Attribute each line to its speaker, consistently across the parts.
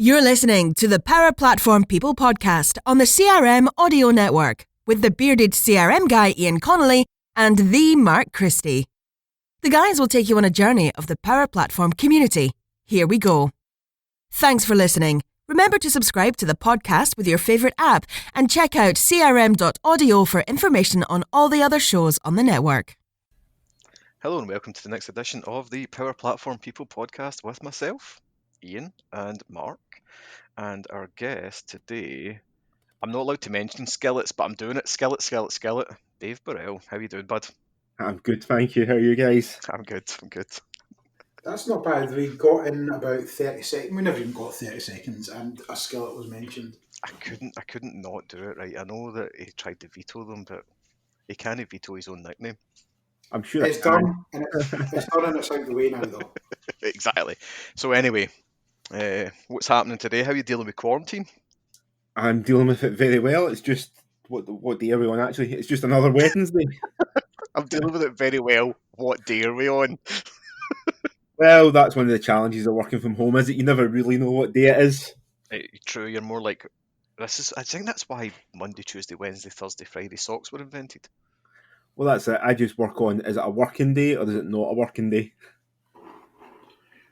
Speaker 1: You're listening to the Power Platform People podcast on the CRM Audio Network with the bearded CRM guy Ian Connolly and the Mark Christie. The guys will take you on a journey of the Power Platform community. Here we go. Thanks for listening. Remember to subscribe to the podcast with your favourite app and check out crm.audio for information on all the other shows on the network.
Speaker 2: Hello and welcome to the next edition of the Power Platform People podcast with myself, Ian, and Mark. And our guest today, I'm not allowed to mention Skillets, but I'm doing it. Skillet. Dave Burrell. How you doing, bud?
Speaker 3: I'm good, thank you. How are you guys?
Speaker 2: I'm good.
Speaker 4: That's not bad. We got in about 30 seconds. We never even got 30 seconds, and a skillet was mentioned.
Speaker 2: I couldn't not do it right. I know that he tried to veto them, but he can't veto his own nickname.
Speaker 3: I'm sure
Speaker 4: it's done, and it's done, and it's out the way now, though.
Speaker 2: Exactly. So anyway, what's happening today? How are you dealing with quarantine?
Speaker 3: I'm dealing with it very well. It's just what day are we on? Actually, it's just another Wednesday.
Speaker 2: I'm dealing with it very well. What day are we on?
Speaker 3: Well, that's one of the challenges of working from home, is that you never really know what day it is.
Speaker 2: True, you're more like this is. I think that's why Monday, Tuesday, Wednesday, Thursday, Friday socks were invented.
Speaker 3: Well, that's it. I just work on, is it a working day or is it not a working day?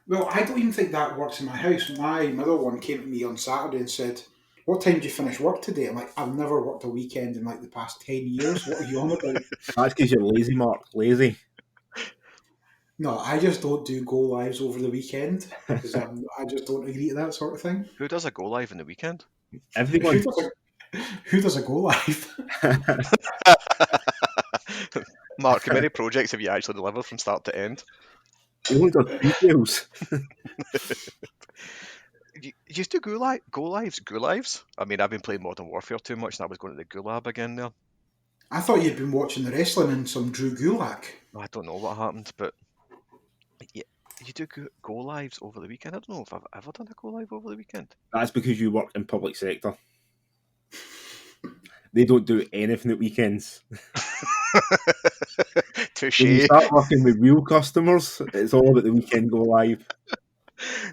Speaker 4: Well, I don't even think that works in my house. My mother one came to me on Saturday and said, "What time do you finish work today?" I'm like, "I've never worked a weekend in like the past 10 years. What are you on about?"
Speaker 3: That's because you're lazy, Mark. Lazy.
Speaker 4: No, I just don't do go lives over the weekend because I just don't agree to that sort of thing.
Speaker 2: Who does a go live in the weekend?
Speaker 3: Everyone.
Speaker 4: Who does a go live?
Speaker 2: Mark, how many projects have you actually delivered from start to end?
Speaker 3: You only got details.
Speaker 2: You used to go lives. I mean, I've been playing Modern Warfare too much, and I was going to the Gulag again there.
Speaker 4: I thought you'd been watching the wrestling in some Drew Gulak.
Speaker 2: I don't know what happened, but yeah, you do go lives over the weekend. I don't know if I've ever done a go live over the weekend.
Speaker 3: That's because you work in public sector. They don't do anything at weekends.
Speaker 2: Touche.
Speaker 3: When you start working with real customers, it's all about the weekend go live.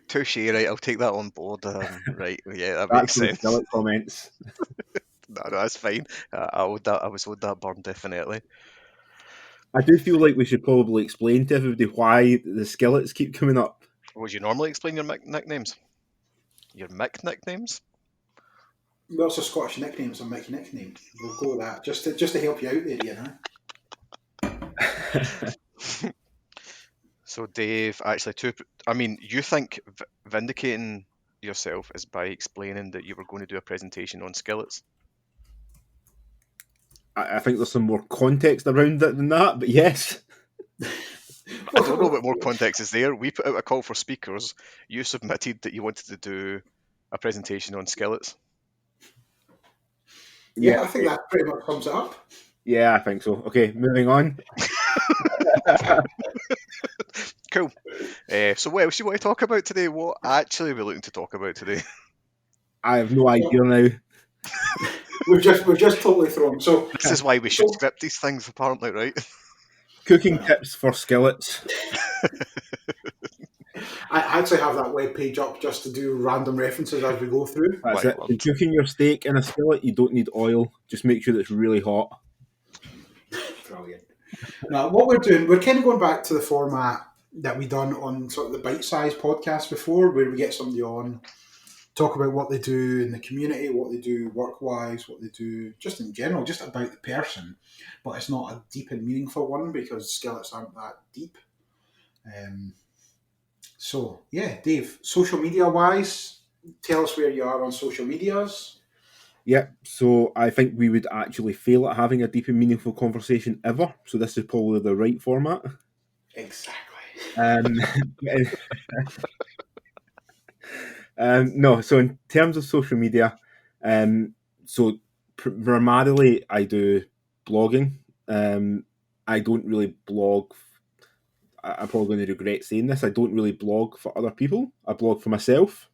Speaker 2: Touche, right? I'll take that on board. Right, yeah, that
Speaker 3: That's
Speaker 2: makes sense.
Speaker 3: Skillet comments.
Speaker 2: No, that's fine. I was owed that burn, definitely.
Speaker 3: I do feel like we should probably explain to everybody why the skillets keep coming up.
Speaker 2: Would you normally explain your nicknames? Your Mick nicknames?
Speaker 4: Well, it's a Scottish nickname. It's a Mick nickname. We'll go with that just to help you out there, you know.
Speaker 2: So, Dave, actually, you think vindicating yourself is by explaining that you were going to do a presentation on skillets?
Speaker 3: I think there's some more context around it than that, but yes.
Speaker 2: I don't know what more context is there. We put out a call for speakers. You submitted that you wanted to do a presentation on skillets.
Speaker 4: Yeah, I think that pretty much sums it up.
Speaker 3: Yeah, I think so. Okay, moving on.
Speaker 2: Cool. So what else do you want to talk about today? What actually are we looking to talk about today?
Speaker 3: I have no idea now.
Speaker 4: We've just totally thrown. So
Speaker 2: this is why we should script these things, apparently, right?
Speaker 3: Cooking tips for skillets.
Speaker 4: I actually have that webpage up just to do random references as we go through.
Speaker 3: That's it. When cooking your steak in a skillet, you don't need oil. Just make sure that it's really hot.
Speaker 4: Brilliant. Now, what we're doing, we're kind of going back to the format that we done on sort of the bite-sized podcast before, where we get somebody on, talk about what they do in the community, what they do work-wise, what they do just in general, just about the person. But it's not a deep and meaningful one because skillets aren't that deep. So, yeah, Dave, social media-wise, tell us where you are on social medias.
Speaker 3: Yeah, so I think we would actually fail at having a deep and meaningful conversation ever. So this is probably the right format.
Speaker 4: Exactly.
Speaker 3: No, so in terms of social media, so primarily I do blogging. I don't really blog. I'm probably going to regret saying this. I don't really blog for other people. I blog for myself.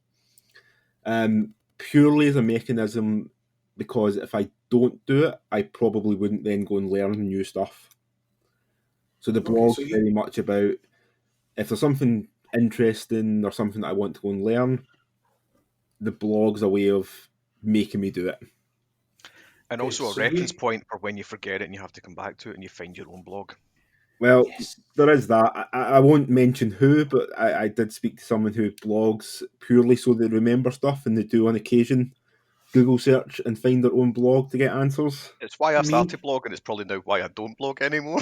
Speaker 3: Purely as a mechanism, because if I don't do it, I probably wouldn't then go and learn new stuff. So the blog is very much about if there's something interesting or something that I want to go and learn, the blog's a way of making me do it.
Speaker 2: And
Speaker 4: Okay,
Speaker 2: also a
Speaker 4: so
Speaker 2: reference
Speaker 4: you-
Speaker 2: point for when you forget it and you have to come back to it and you find your own blog.
Speaker 3: Well,
Speaker 4: Yes.
Speaker 3: there is that. I won't mention who, but I did speak to someone who blogs purely so they remember stuff, and they do on occasion Google search and find their own blog to get answers.
Speaker 2: It's why I
Speaker 4: Me-
Speaker 2: started blogging. It's probably now why I don't blog anymore.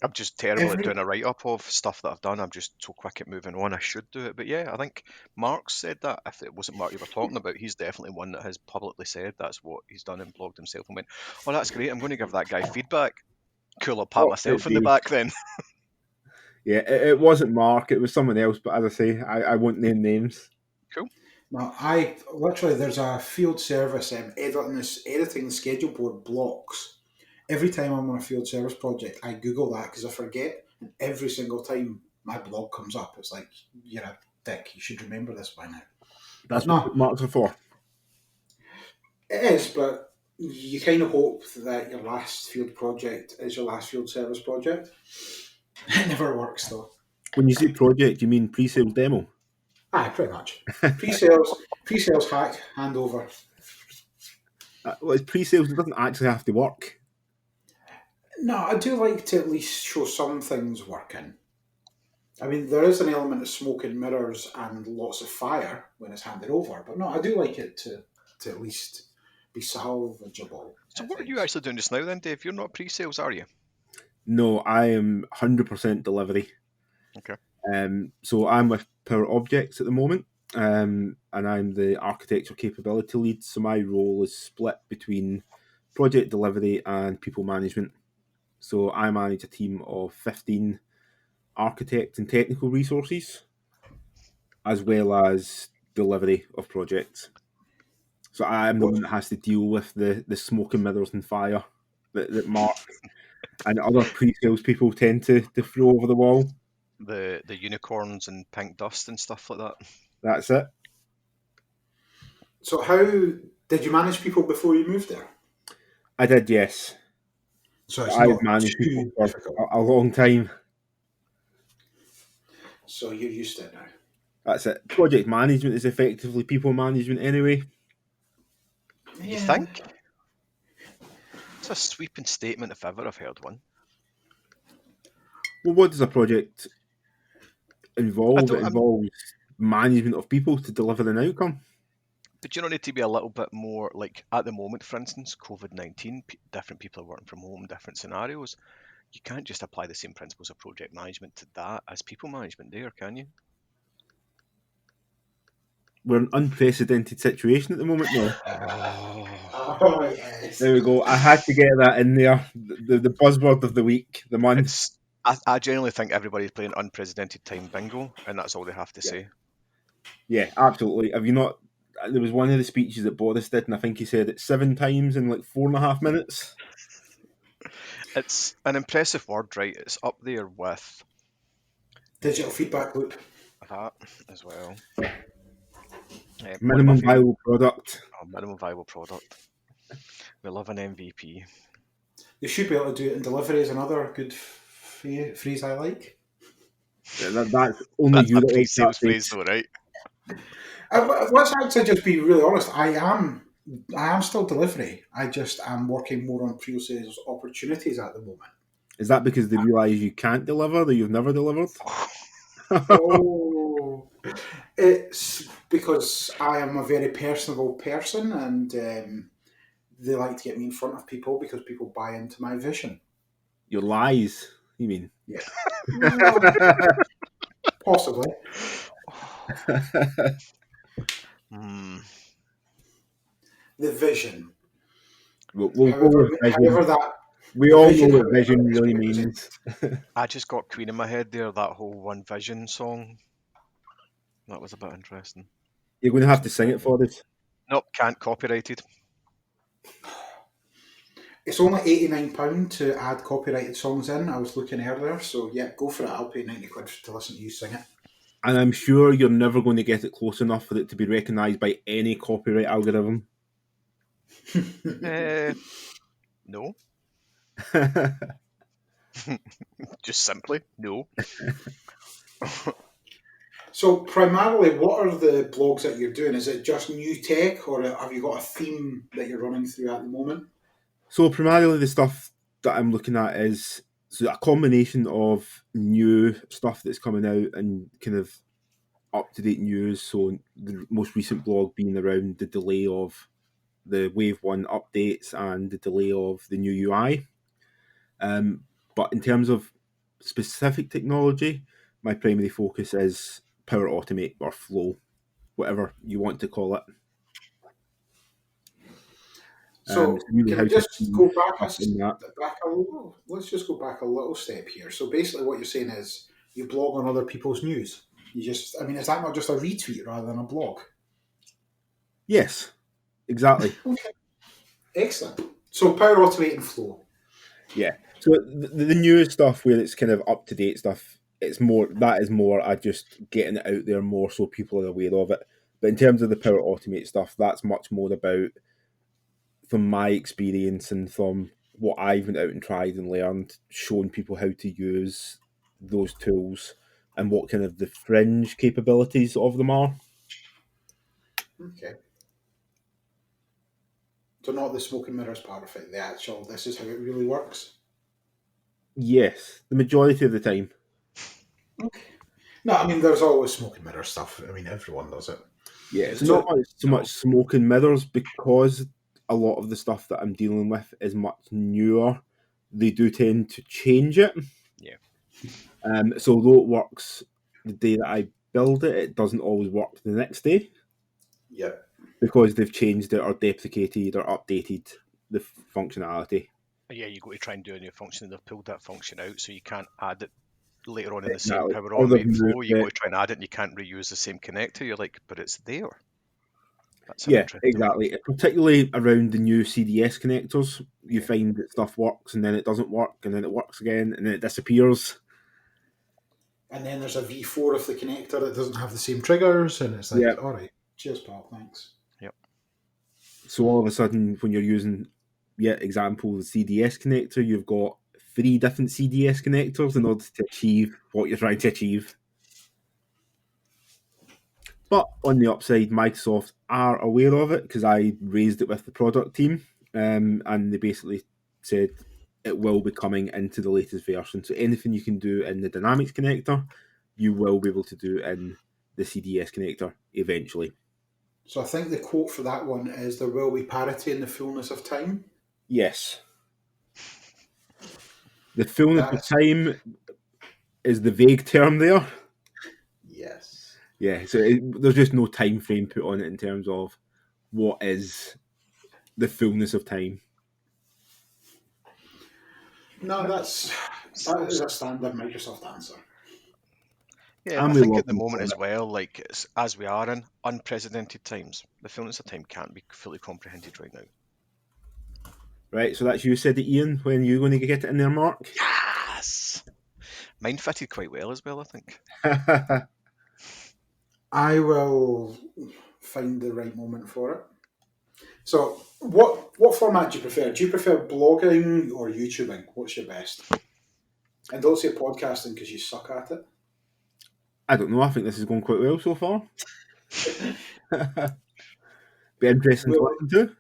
Speaker 2: I'm just terrible at doing a write-up of stuff that I've done. I'm just so quick at moving on. I should do it. But yeah, I think Mark said that. If it wasn't Mark you were talking about, he's definitely one that has publicly said that's what he's done and blogged himself and went, oh, that's great. I'm going to give that guy feedback. Cool, I'll pat myself in the back then.
Speaker 3: Yeah, it wasn't Mark. It was someone else. But as I say, I won't name names.
Speaker 2: Cool.
Speaker 4: No, there's a field service editing schedule board blocks. Every time I'm on a field service project, I Google that because I forget, and every single time my blog comes up, it's like, you're a dick. You should remember this by now.
Speaker 3: That's
Speaker 4: No.
Speaker 3: what marks are for.
Speaker 4: It is, but you kind of hope that your last field project is your last field service project. It never works though.
Speaker 3: When you say project, you mean pre-sales demo?
Speaker 4: Aye, pretty much. Pre-sales hack, handover.
Speaker 3: Well, it's pre-sales. It doesn't actually have to work.
Speaker 4: No, I do like to at least show some things working. I mean, there is an element of smoke and mirrors and lots of fire when it's handed over, but no, I do like it to at least be salvageable.
Speaker 2: So what are you actually doing just now then, Dave? You're not pre-sales, are you?
Speaker 3: No, I am 100% delivery.
Speaker 2: Okay.
Speaker 3: So I'm with Power Objects at the moment, and I'm the architecture capability lead. So my role is split between project delivery and people management. So I manage a team of 15 architect and technical resources, as well as delivery of projects. So I'm the one that has to deal with the smoke and mirrors and fire that Mark and other pre-sales people tend to throw over the wall.
Speaker 2: The unicorns and pink dust and stuff like that.
Speaker 3: That's it.
Speaker 4: So how did you manage people before you moved there?
Speaker 3: I did, yes.
Speaker 4: So it's
Speaker 3: I've
Speaker 4: not
Speaker 3: managed people
Speaker 4: too
Speaker 3: for
Speaker 4: difficult.
Speaker 3: a long time.
Speaker 4: So you're used to it now.
Speaker 3: That's it. Project management is effectively people management anyway.
Speaker 2: You think? It's a sweeping statement if ever I've heard one.
Speaker 3: Well, what does a project involve? It
Speaker 2: I'm-
Speaker 3: involves management of people to deliver an outcome.
Speaker 2: But you don't need to be a little bit more, like at the moment, for instance, COVID-19, different people are working from home, different scenarios. You can't just apply the same principles of project management to that as people management there, can you?
Speaker 3: We're in an unprecedented situation at the moment now.
Speaker 4: Oh, yes.
Speaker 3: There we go. I had to get that in there. The buzzword of the week, the month.
Speaker 2: I generally think everybody's playing unprecedented time bingo, and that's all they have to say.
Speaker 3: Yeah, absolutely. Have you not? There was one of the speeches that Boris did, and I think he said it 7 times in like 4.5 minutes.
Speaker 2: It's an impressive word, right? It's up there with
Speaker 4: Digital feedback loop.
Speaker 2: that as well.
Speaker 3: Minimum viable product.
Speaker 2: Minimum viable product. We love an MVP.
Speaker 4: You should be able to do it in delivery is another good phrase I like.
Speaker 3: Yeah, that's only
Speaker 2: That's
Speaker 3: you
Speaker 2: a
Speaker 3: that likes
Speaker 2: pre-sales
Speaker 3: that
Speaker 2: phrase,
Speaker 3: phrase.
Speaker 2: though, right?
Speaker 4: Let's actually just be really honest. I am still delivery. I just am working more on pre-sales opportunities at the moment.
Speaker 3: Is that because they realise you can't deliver, that you've never delivered?
Speaker 4: Oh, it's because I am a very personable person, and they like to get me in front of people because people buy into my vision.
Speaker 3: Your lies, you mean?
Speaker 4: Yeah, possibly. The vision.
Speaker 3: We'll go with vision.
Speaker 4: However that.
Speaker 3: We
Speaker 4: the
Speaker 3: all
Speaker 4: vision,
Speaker 3: know what
Speaker 4: however
Speaker 3: vision
Speaker 4: it's
Speaker 3: really
Speaker 4: represented.
Speaker 3: means.
Speaker 2: I just got Queen in my head there, that whole One Vision song. That was a bit interesting.
Speaker 3: You're going to have to sing it for us.
Speaker 2: Nope, can't, copyrighted.
Speaker 4: It's only £89 to add copyrighted songs in. I was looking earlier, so yeah, go for it. I'll pay 90 quid to listen to you sing it.
Speaker 3: And I'm sure you're never going to get it close enough for it to be recognised by any copyright algorithm.
Speaker 2: No. Just simply, no.
Speaker 4: So primarily, what are the blogs that you're doing? Is it just new tech, or have you got a theme that you're running through at the moment?
Speaker 3: So primarily the stuff that I'm looking at is a combination of new stuff that's coming out and kind of up-to-date news. So the most recent blog being around the delay of the Wave 1 updates and the delay of the new UI. But in terms of specific technology, my primary focus is Power Automate or Flow, whatever you want to call it.
Speaker 4: So
Speaker 3: really
Speaker 4: can
Speaker 3: how
Speaker 4: we
Speaker 3: to
Speaker 4: just go
Speaker 3: that.
Speaker 4: back a little? Let's just go back a little step here. So basically, what you're saying is you blog on other people's news. Is that not just a retweet rather than a blog?
Speaker 3: Yes, exactly.
Speaker 4: Okay, excellent. So Power Automate and Flow.
Speaker 3: Yeah. So the newer stuff where it's kind of up to date stuff, it's more just getting it out there more so people are aware of it. But in terms of the Power Automate stuff, that's much more about, from my experience and from what I've been out and tried and learned, showing people how to use those tools and what kind of the fringe capabilities of them are.
Speaker 4: Okay. So not the smoke and mirrors part of it. This is how it really works.
Speaker 3: Yes, the majority of the time.
Speaker 4: Okay. No, I mean, there's always smoke and mirror stuff. I mean, everyone does it.
Speaker 3: Yeah, it's not so much smoke and mirrors because a lot of the stuff that I'm dealing with is much newer. They do tend to change it.
Speaker 2: Yeah.
Speaker 3: So although it works the day that I build it, it doesn't always work the next day.
Speaker 4: Yeah.
Speaker 3: Because they've changed it or deprecated or updated the functionality.
Speaker 2: Yeah, you go to try and do a new function and they've pulled that function out, so you can't add it later on in the
Speaker 3: Exactly.
Speaker 2: same Power Automate flow. You go to try and add it and you can't reuse the same connector. You're like, but it's there. That's
Speaker 3: exactly. Particularly around the new CDS connectors, you find that stuff works and then it doesn't work and then it works again and then it disappears.
Speaker 4: And then there's a V4 of the connector that doesn't have the same triggers, and it's like, all right, cheers, pal, thanks.
Speaker 2: Yep.
Speaker 3: So all of a sudden, when you're using, example, the CDS connector, you've got 3 different CDS connectors in order to achieve what you're trying to achieve. But on the upside, Microsoft are aware of it because I raised it with the product team, and they basically said it will be coming into the latest version. So anything you can do in the Dynamics connector, you will be able to do in the CDS connector eventually.
Speaker 4: So I think the quote for that one is, there will be parity in the fullness of time.
Speaker 3: Yes. The fullness of time is the vague term there.
Speaker 4: Yes.
Speaker 3: Yeah, so there's just no time frame put on it in terms of what is the fullness of time.
Speaker 4: No, that is a standard Microsoft answer.
Speaker 2: Yeah, I think at the moment as well, like as we are in unprecedented times, the fullness of time can't be fully comprehended right now.
Speaker 3: Right, so that's you said it, Ian. When are you going to get it in there, Mark?
Speaker 2: Yes! Mine fitted quite well as well, I think.
Speaker 4: I will find the right moment for it. So, what format do you prefer? Do you prefer blogging or YouTubing? What's your best? And don't say podcasting because you suck at it.
Speaker 3: I don't know. I think this is going quite well so far. Be interesting to listen to.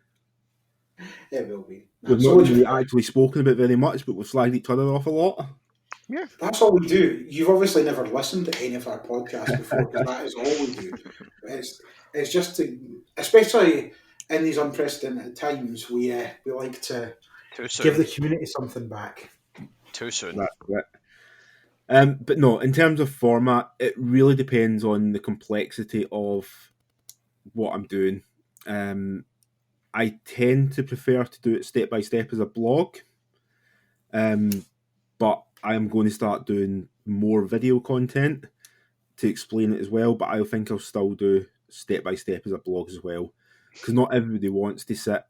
Speaker 4: It will be.
Speaker 3: We've not really actually spoken about very much, but we've slagged each other off a lot.
Speaker 2: Yeah.
Speaker 4: That's all we do. You've obviously never listened to any of our podcasts before, because that is all we do. It's just to, especially in these unprecedented times, we like to give the community something back.
Speaker 2: Too soon.
Speaker 3: That's it. But no, in terms of format, it really depends on the complexity of what I'm doing. I tend to prefer to do it step by step as a blog, but I am going to start doing more video content to explain it as well. But I think I'll still do step by step as a blog as well, because not everybody wants to sit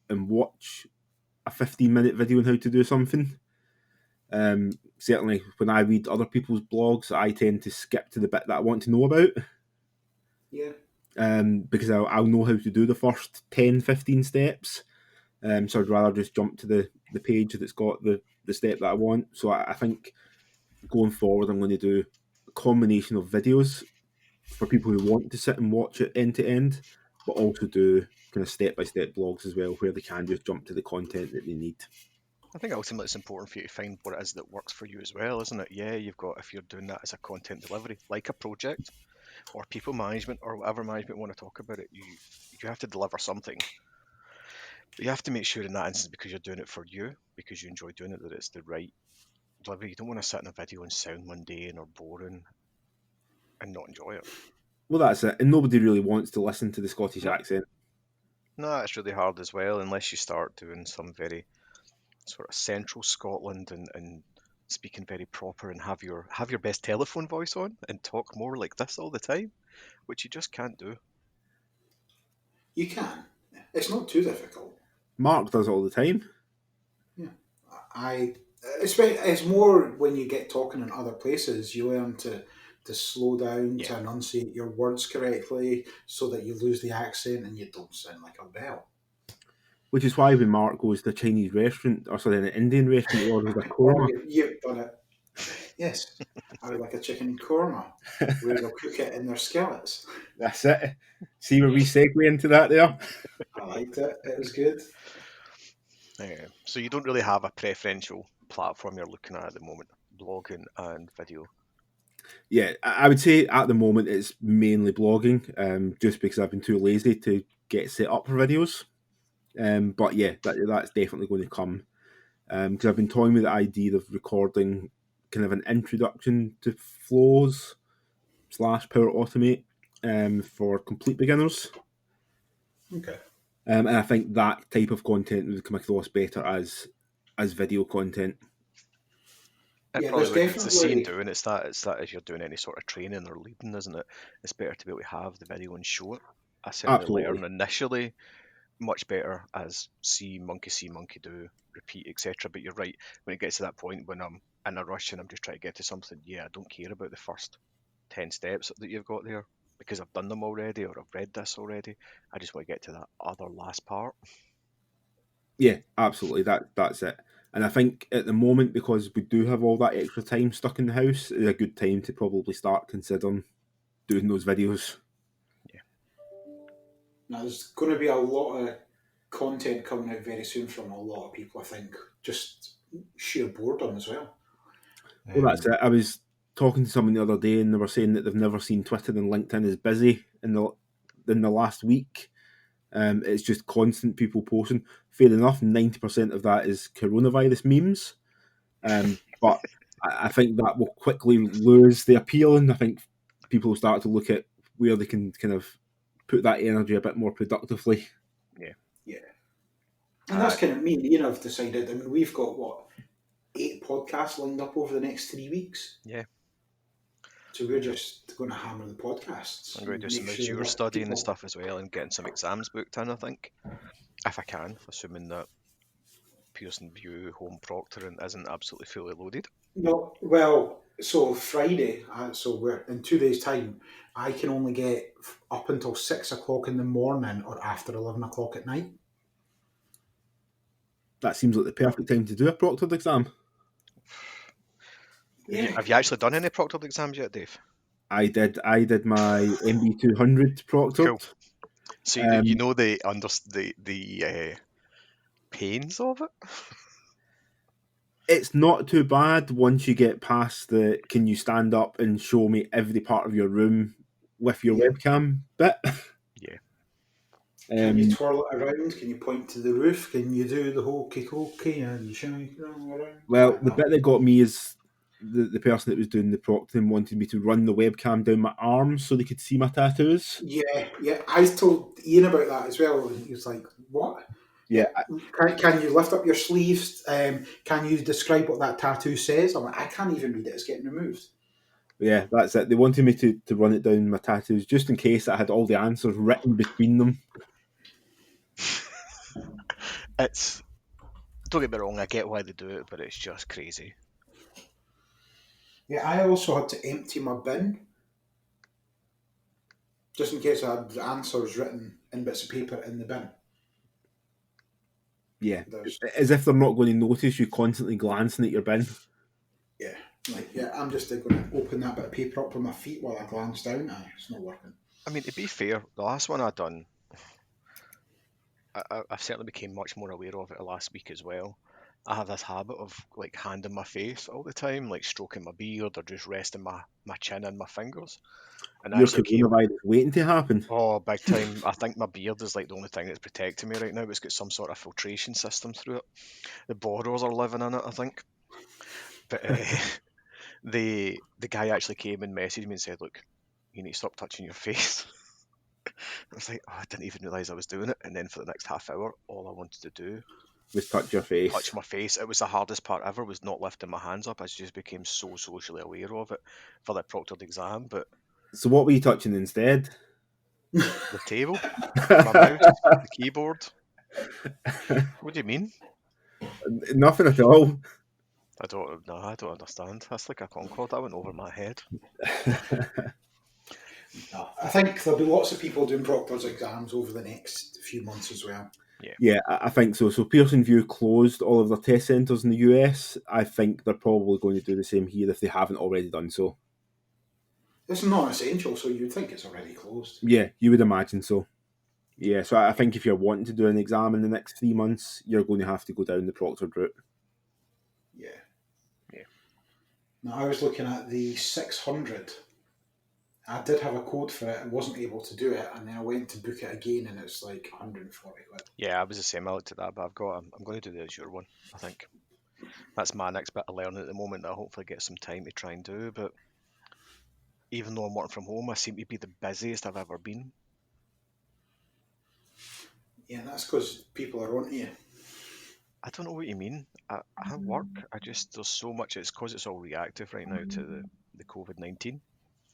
Speaker 3: and watch a 15-minute video on how to do something. Certainly, when I read other people's blogs, I tend to skip to the bit that I want to know about.
Speaker 4: Yeah.
Speaker 3: Because I'll know how to do the first 10, 15 steps. So I'd rather just jump to the page that's got the step that I want. So I think going forward, I'm going to do a combination of videos for people who want to sit and watch it end to end, but also do kind of step-by-step blogs as well, where they can just jump to the content that they need.
Speaker 2: I think ultimately it's important for you to find what it is that works for you as well, isn't it? Yeah, you've got, if you're doing that as a content delivery, like a project or people management or whatever management want to talk about it, you have to deliver something. But you have to make sure in that instance, because you're doing it for you, because you enjoy doing it, that it's the right delivery. You don't want to sit in a video and sound mundane or boring and not enjoy it.
Speaker 3: Well, that's it. And nobody really wants to listen to the Scottish
Speaker 2: No.
Speaker 3: accent.
Speaker 2: No, it's really hard as well, unless you start doing some very sort of central Scotland and speaking very proper and have your best telephone voice on and talk more like this all the time, which you just can't do.
Speaker 4: You can. It's not too difficult.
Speaker 3: Mark does it all the time.
Speaker 4: Yeah, it's more when you get talking in other places, you learn to slow down, to enunciate your words correctly, so that you lose the accent and you don't sound like a bell.
Speaker 3: Which is why when Mark goes to a Chinese restaurant, or sorry, an Indian restaurant, he orders a korma.
Speaker 4: You've done it. Yes, I would like a chicken korma, where they'll cook it in their skillets.
Speaker 3: That's it. See where we segue into that there?
Speaker 4: I liked it. It was good.
Speaker 2: So you don't really have a preferential platform you're looking at the moment, blogging and video.
Speaker 3: Yeah, I would say at the moment it's mainly blogging, just because I've been too lazy to get set up for videos. But yeah, that's definitely going to come. Because I've been toying with the idea of recording kind of an introduction to flows / Power Automate for complete beginners.
Speaker 4: Okay.
Speaker 3: And I think that type of content would come across better as video content.
Speaker 2: Probably would. It's the same doing. It's that if you're doing any sort of training or leading, isn't it? It's better to be able to have the video and show it. I certainly learn initially much better as see monkey do, repeat, etc. But you're right, when it gets to that point when I'm in a rush and I'm just trying to get to something, I don't care about the first 10 steps that you've got there because I've done them already or I've read this already. I just want to get to that other last part.
Speaker 3: Yeah, absolutely. That's it. And I think at the moment, because we do have all that extra time stuck in the house, is a good time to probably start considering doing those videos.
Speaker 2: Yeah.
Speaker 4: Now, there's going to be a lot of content coming out very soon from a lot of people, I think. Just sheer boredom as well.
Speaker 3: Well, that's it. I was talking to someone the other day and they were saying that they've never seen Twitter and LinkedIn as busy in the last week. It's just constant people posting. Fair enough, 90% of that is coronavirus memes. But I think that will quickly lose the appeal, and I think people will start to look at where they can kind of put that energy a bit more productively.
Speaker 4: Yeah. And that's kind of me and Ian have decided. I mean, we've got, 8 podcasts lined up over the next 3 weeks?
Speaker 2: Yeah.
Speaker 4: So we're just going to hammer the podcasts.
Speaker 2: I'm going to do some Azure studying and stuff as well and getting some exams booked in, I think. If I can, assuming that Pearson VUE Home Proctoring isn't absolutely fully loaded.
Speaker 4: No, well, so Friday, so we're in 2 days' time, I can only get up until 6 o'clock in the morning or after 11 o'clock at night.
Speaker 3: That seems like the perfect time to do a proctored exam.
Speaker 2: Yeah. Have you actually done any proctored exams yet, Dave?
Speaker 3: I did my MB200 proctored.
Speaker 2: Cool. So you know the pains of it?
Speaker 3: It's not too bad once you get past the can you stand up and show me every part of your room with your webcam bit.
Speaker 2: Yeah.
Speaker 4: Can you twirl it around? Can you point to the roof? Can you do the whole kikoki and shake around?
Speaker 3: Well, the bit that got me is the person that was doing the proctoring wanted me to run the webcam down my arms so they could see my tattoos.
Speaker 4: Yeah. I told Ian about that as well. He was like, what?
Speaker 3: Yeah.
Speaker 4: Can you lift up your sleeves? Can you describe what that tattoo says? I'm like, I can't even read it. It's getting removed.
Speaker 3: Yeah, that's it. They wanted me to run it down my tattoos just in case I had all the answers written between them.
Speaker 2: Don't get me wrong, I get why they do it, but it's just crazy.
Speaker 4: Yeah, I also had to empty my bin just in case I had the answers written in bits of paper in the bin.
Speaker 3: Yeah, as if they're not going to notice you constantly glancing at your bin.
Speaker 4: Yeah, Like, yeah, I'm just going to open that bit of paper up with my feet while I glance down. It's not working.
Speaker 2: I mean, to be fair, the last one I done, I've certainly became much more aware of it last week as well. I have this habit of like hand in my face all the time, like stroking my beard or just resting my chin in my fingers. And
Speaker 3: Your
Speaker 2: actually came,
Speaker 3: coronavirus waiting to happen.
Speaker 2: oh, big time. I think my beard is like the only thing that's protecting me right now. It's got some sort of filtration system through it. The borers are living in it, I think. But the guy actually came and messaged me and said, "Look, you need to stop touching your face." I was like, oh, I didn't even realise I was doing it. And then for the next half hour, all I wanted to do
Speaker 3: Was touch your face.
Speaker 2: touch my face. It was the hardest part ever, was not lifting my hands up. I just became so socially aware of it for the proctored exam. But
Speaker 3: So what were you touching instead?
Speaker 2: the table, my mouse, the keyboard. What do you mean?
Speaker 3: Nothing at all.
Speaker 2: I don't understand. That's like a Concorde. That went over my head.
Speaker 4: No, I think there'll be lots of people doing proctor's exams over the next few months as well.
Speaker 3: Yeah, I think so. So Pearson VUE closed all of their test centres in the US. I think they're probably going to do the same here if they haven't already done so.
Speaker 4: It's not essential, so you'd think it's already closed.
Speaker 3: Yeah, you would imagine so. Yeah, so I think if you're wanting to do an exam in the next 3 months, you're going to have to go down the proctored route.
Speaker 4: Yeah.
Speaker 2: Yeah.
Speaker 4: Now, I was looking at the 600. I did have a code for it and wasn't able to do it, and then I went to book it again, and it's like 140 quid.
Speaker 2: Yeah, I was the same. I looked at that, but I'm going to do the Azure one. I think that's my next bit of learning at the moment that I hopefully get some time to try and do. But even though I'm working from home, I seem to be the busiest I've ever been.
Speaker 4: Yeah, that's because people are on to you.
Speaker 2: I don't know what you mean. I work. There's so much. It's because it's all reactive right now to the COVID-19.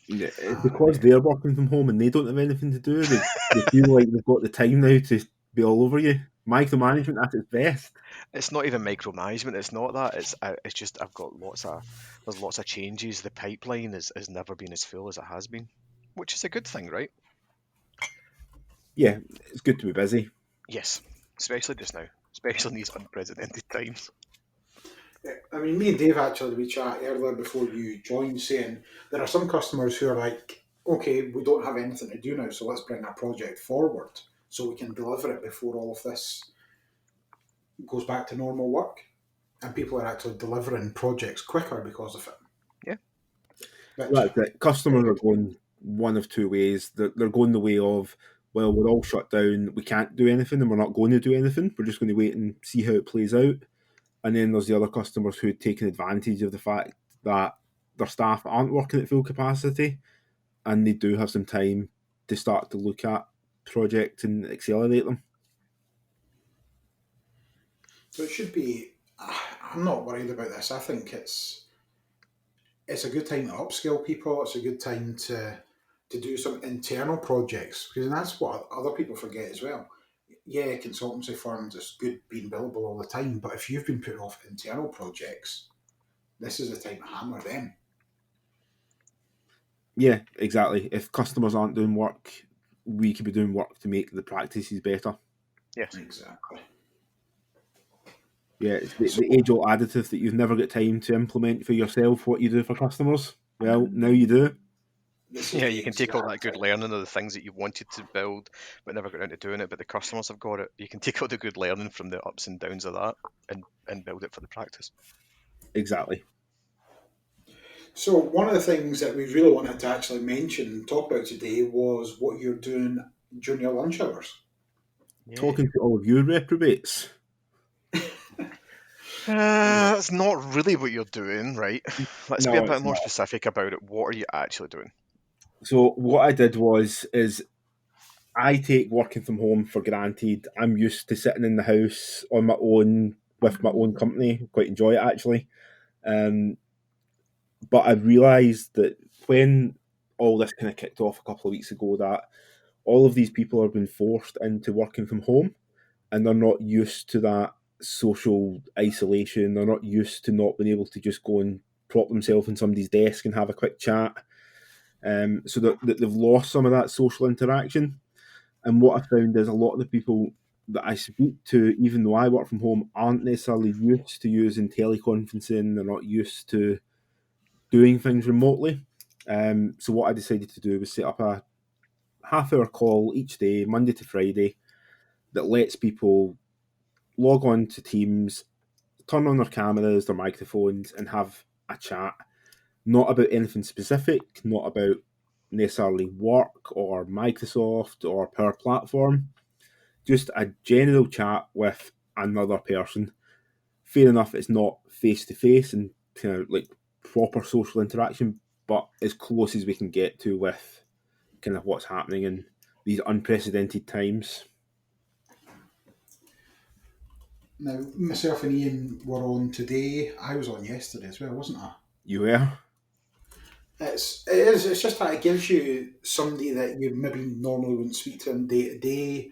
Speaker 3: Yeah, it's because they're working from home and they don't have anything to do. They feel like they've got the time now to be all over you. Micromanagement at its best.
Speaker 2: It's not even micromanagement. It's not that. It's just I've got there's lots of changes. The pipeline has never been as full as it has been, which is a good thing, right?
Speaker 3: Yeah, it's good to be busy.
Speaker 2: Yes, especially just now, especially in these unprecedented times.
Speaker 4: I mean, me and Dave actually, we chat earlier before you joined, saying there are some customers who are like, okay, we don't have anything to do now, so let's bring our project forward so we can deliver it before all of this goes back to normal work. And people are actually delivering projects quicker because of it.
Speaker 2: Yeah.
Speaker 3: That's it. Customers are going one of two ways. They're going the way of, well, we're all shut down, we can't do anything, and we're not going to do anything. We're just going to wait and see how it plays out. And then there's the other customers who are taking advantage of the fact that their staff aren't working at full capacity and they do have some time to start to look at projects and accelerate them.
Speaker 4: So it should be, I'm not worried about this. I think it's a good time to upskill people. It's a good time to do some internal projects, because that's what other people forget as well. Yeah, consultancy firms, it's good being billable all the time, but if you've been putting off internal projects, this is the time to hammer them.
Speaker 3: Yeah, exactly. If customers aren't doing work, we could be doing work to make the practices better.
Speaker 2: Yes.
Speaker 4: Exactly.
Speaker 3: Yeah, it's the age-old additive that you've never got time to implement for yourself what you do for customers. Well, now you do.
Speaker 2: Yeah, you can take all that good learning of the things that you wanted to build but never got around to doing it, but the customers have got it. You can take all the good learning from the ups and downs of that and build it for the practice.
Speaker 3: Exactly.
Speaker 4: So one of the things that we really wanted to actually mention and talk about today was what you're doing during your lunch hours.
Speaker 2: Yeah.
Speaker 3: Talking to all of you reprobates.
Speaker 2: That's not really what you're doing, right? Let's be a bit more
Speaker 3: not
Speaker 2: specific about it. What are you actually doing?
Speaker 3: So what I did is I take working from home for granted. I'm used to sitting in the house on my own with my own company. Quite enjoy it actually. But I realised that when all this kind of kicked off a couple of weeks ago, that all of these people have been forced into working from home and they're not used to that social isolation. They're not used to not being able to just go and prop themselves in somebody's desk and have a quick chat. So that they've lost some of that social interaction. And what I found is a lot of the people that I speak to, even though I work from home, aren't necessarily used to using teleconferencing. They're not used to doing things remotely. So what I decided to do was set up a half-hour call each day, Monday to Friday, that lets people log on to Teams, turn on their cameras, their microphones, and have a chat. Not about anything specific, not about necessarily work or Microsoft or Power Platform, just a general chat with another person. Fair enough, it's not face to face and kind of like proper social interaction, but as close as we can get to with kind of what's happening in these unprecedented times.
Speaker 4: Now, myself and Ian were on today. I was on yesterday as well, wasn't I?
Speaker 3: You were?
Speaker 4: It's just that it gives you somebody that you maybe normally wouldn't speak to them day to day.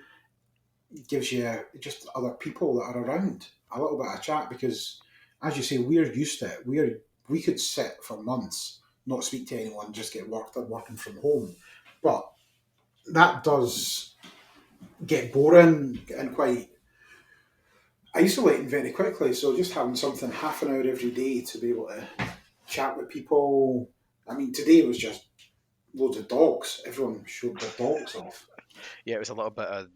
Speaker 4: It gives you just other people that are around, a little bit of chat, because as you say, we're used to it. We could sit for months, not speak to anyone, just get work done working from home. But that does get boring and quite isolating very quickly. So just having something half an hour every day to be able to chat with people. I mean, today was just loads of dogs. Everyone showed their dogs off.
Speaker 2: Yeah, it was a little bit of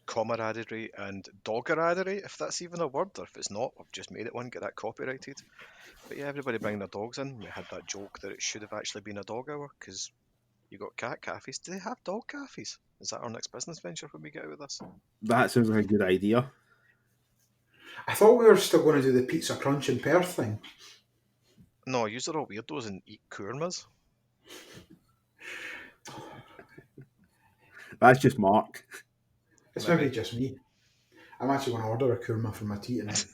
Speaker 2: camaraderie and dogeraderie, if that's even a word, or if it's not, I've just made it one, get that copyrighted. But yeah, everybody bringing their dogs in. We had that joke that it should have actually been a dog hour because you got cat cafes. Do they have dog cafes? Is that our next business venture when we get out of this?
Speaker 3: That sounds like a good idea.
Speaker 4: I thought we were still going to do the Pizza Crunch in Perth thing.
Speaker 2: No, you are all weirdos and eat kurmas.
Speaker 3: That's just Mark.
Speaker 4: It's maybe just me. I'm actually going to order a kurma for my tea tonight.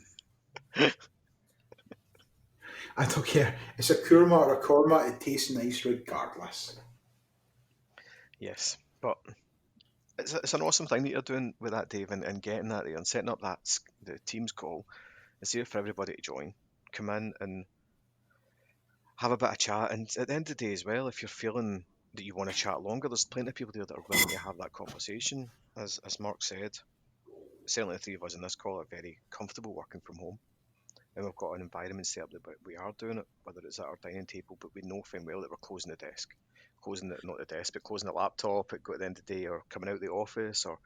Speaker 4: I don't care. It's a kurma or a korma. It tastes nice regardless.
Speaker 2: Yes, but it's an awesome thing that you're doing with that, Dave, and getting that there and setting up the Teams call. It's here for everybody to join, come in and have a bit of chat. And at the end of the day as well, if you're feeling that you want to chat longer, there's plenty of people there that are willing to have that conversation. As Mark said, certainly the three of us in this call are very comfortable working from home. And we've got an environment set up that we are doing it, whether it's at our dining table, but we know full well that we're closing the desk. Not the desk, but closing the laptop at the end of the day, or coming out of the office, or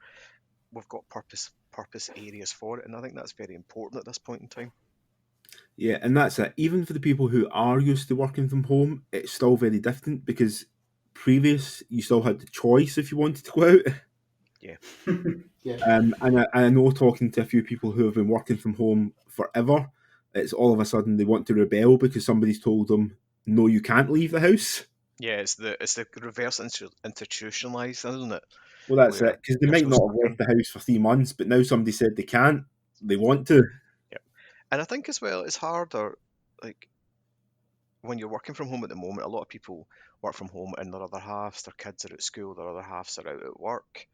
Speaker 2: we've got purpose areas for it. And I think that's very important at this point in time.
Speaker 3: Yeah, and that's it. Even for the people who are used to working from home, it's still very different because previous you still had the choice if you wanted to go out.
Speaker 2: Yeah.
Speaker 4: Yeah.
Speaker 3: And I know talking to a few people who have been working from home forever, it's all of a sudden they want to rebel because somebody's told them, no, you can't leave the house.
Speaker 2: Yeah, it's the reverse institutionalized, isn't it?
Speaker 3: Well, that's
Speaker 2: Where
Speaker 3: it, because they
Speaker 2: you're
Speaker 3: might
Speaker 2: so
Speaker 3: not
Speaker 2: stuck
Speaker 3: have left the house for 3 months, but now somebody said they can't, they want to.
Speaker 2: Yep. And I think as well, it's harder, like, when you're working from home at the moment, a lot of people work from home and their other halves, their kids are at school, their other halves are out at work,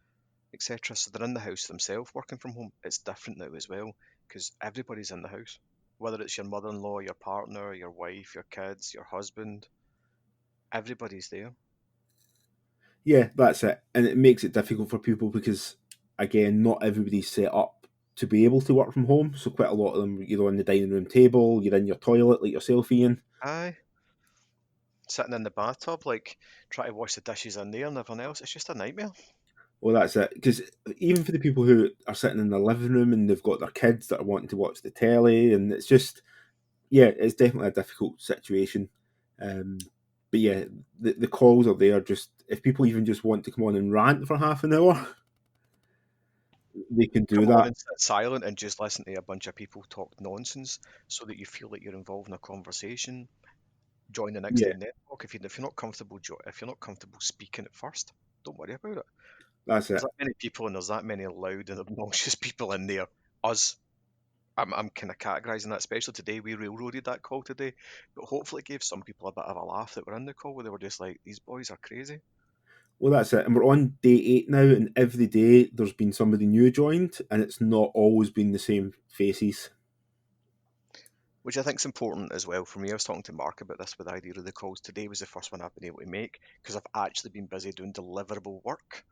Speaker 2: etc. So they're in the house themselves working from home. It's different now as well because everybody's in the house, whether it's your mother-in-law, your partner, your wife, your kids, your husband, everybody's there.
Speaker 3: Yeah, that's it. And it makes it difficult for people because, again, not everybody's set up to be able to work from home. So quite a lot of them, you're on the dining room table, you're in your toilet like yourself, Ian.
Speaker 2: Aye. Sitting in the bathtub, like, trying to wash the dishes in there and everything else, it's just a nightmare.
Speaker 3: Well, that's it. Because even for the people who are sitting in the living room and they've got their kids that are wanting to watch the telly, and it's just, yeah, it's definitely a difficult situation. But yeah, the calls are there. Just if people even just want to come on and rant for half an hour, they can do
Speaker 2: Come
Speaker 3: that.
Speaker 2: on and sit silent and just listen to a bunch of people talk nonsense so that you feel like you're involved in a conversation. Join the next
Speaker 3: Yeah.
Speaker 2: day network. If you're not comfortable, if you're not comfortable speaking at first, don't worry about it.
Speaker 3: That's
Speaker 2: There's
Speaker 3: it.
Speaker 2: that many people and there's that many loud and obnoxious people in there. Us, I'm kind of categorising that, especially today. We railroaded that call today, but hopefully it gave some people a bit of a laugh that were in the call where they were just like, these boys are crazy.
Speaker 3: Well, that's it. And we're on day 8 now, and every day there's been somebody new joined, and it's not always been the same faces.
Speaker 2: Which I think is important as well for me. I was talking to Mark about this with the idea of the calls. Today was the first one I've been able to make because I've actually been busy doing deliverable work.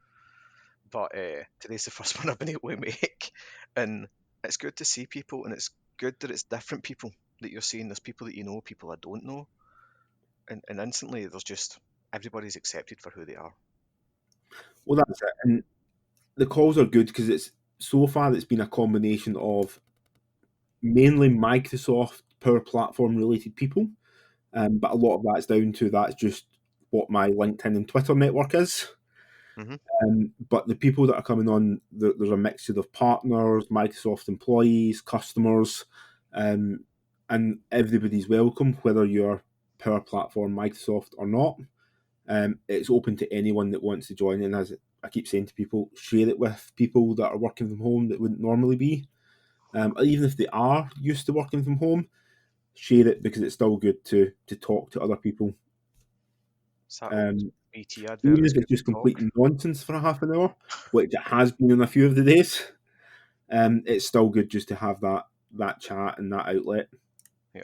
Speaker 2: But today's the first one I've been able to make. And it's good to see people, and it's good that it's different people that you're seeing. There's people that you know, people I don't know. and instantly there's just everybody's accepted for who they are.
Speaker 3: Well, that's it. And the calls are good because it's been a combination of mainly Microsoft Power Platform related people, but a lot of that's down to that's just what my LinkedIn and Twitter network is.
Speaker 2: Hmm.
Speaker 3: But the people that are coming on, there's a mixture of partners, Microsoft employees, customers, and everybody's welcome, whether you're Power Platform Microsoft or not. It's open to anyone that wants to join. And as I keep saying to people, share it with people that are working from home that wouldn't normally be. Or even if they are used to working from home, share it because it's still good to talk to other people.
Speaker 2: It's that old
Speaker 3: Um,
Speaker 2: BT advert.
Speaker 3: Even
Speaker 2: It's
Speaker 3: if it's
Speaker 2: good
Speaker 3: just
Speaker 2: to talk.
Speaker 3: complete nonsense for a half an hour, which it has been in a few of the days, it's still good just to have that chat and that outlet.
Speaker 2: Yeah.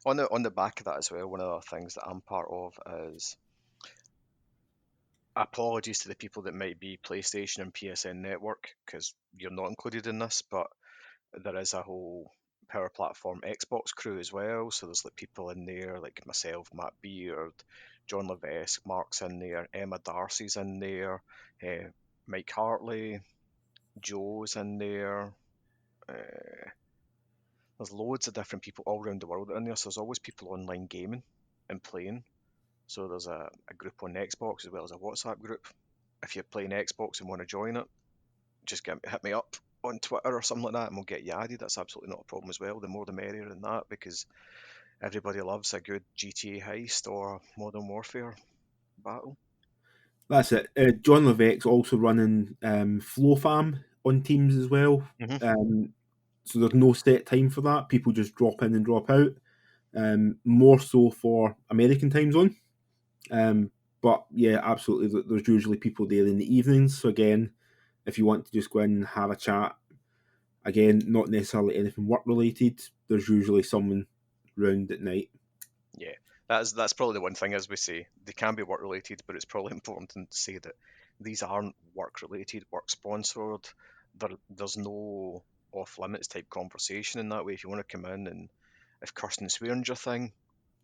Speaker 2: On the back of that as well, one of the things that I'm part of is apologies to the people that might be PlayStation and PSN Network because you're not included in this, but there is a whole Power Platform Xbox crew as well. So there's like people in there like myself, Matt Beard, John Levesque, Mark's in there, Emma Darcy's in there, Mike Hartley, Joe's in there. There's loads of different people all around the world that are in there. So there's always people online gaming and playing. So there's a group on Xbox as well as a WhatsApp group. If you're playing Xbox and want to join it, just hit me up on Twitter or something like that, and we'll get you added. That's absolutely not a problem as well. The more the merrier in that, because everybody loves a good GTA heist or Modern Warfare battle.
Speaker 3: That's it. John Levesque's also running Flow Farm on Teams as well.
Speaker 2: Hmm.
Speaker 3: So there's no set time for that. People just drop in and drop out. More so for American time zone. But yeah, absolutely. There's usually people there in the evenings. So again, if you want to just go in and have a chat, again, not necessarily anything work related, there's usually someone round at night.
Speaker 2: Yeah, that's probably the one thing, as we say, they can be work related, but it's probably important to say that these aren't work related, work sponsored. There's no off limits type conversation in that way. If you want to come in and if cursing and swearing's your thing,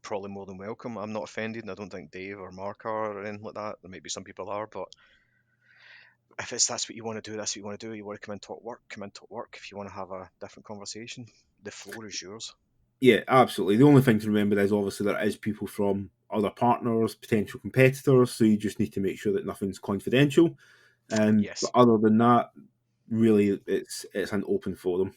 Speaker 2: probably more than welcome. I'm not offended, and I don't think Dave or Mark are or anything like that. There might be some people are, but if that's what you want to do, that's what you want to do. You want to come and talk work, come and talk work. If you want to have a different conversation, the floor is yours.
Speaker 3: Yeah, absolutely. The only thing to remember is obviously there is people from other partners, potential competitors, so you just need to make sure that nothing's confidential. But
Speaker 2: Yes.
Speaker 3: other than that, really, it's an open forum.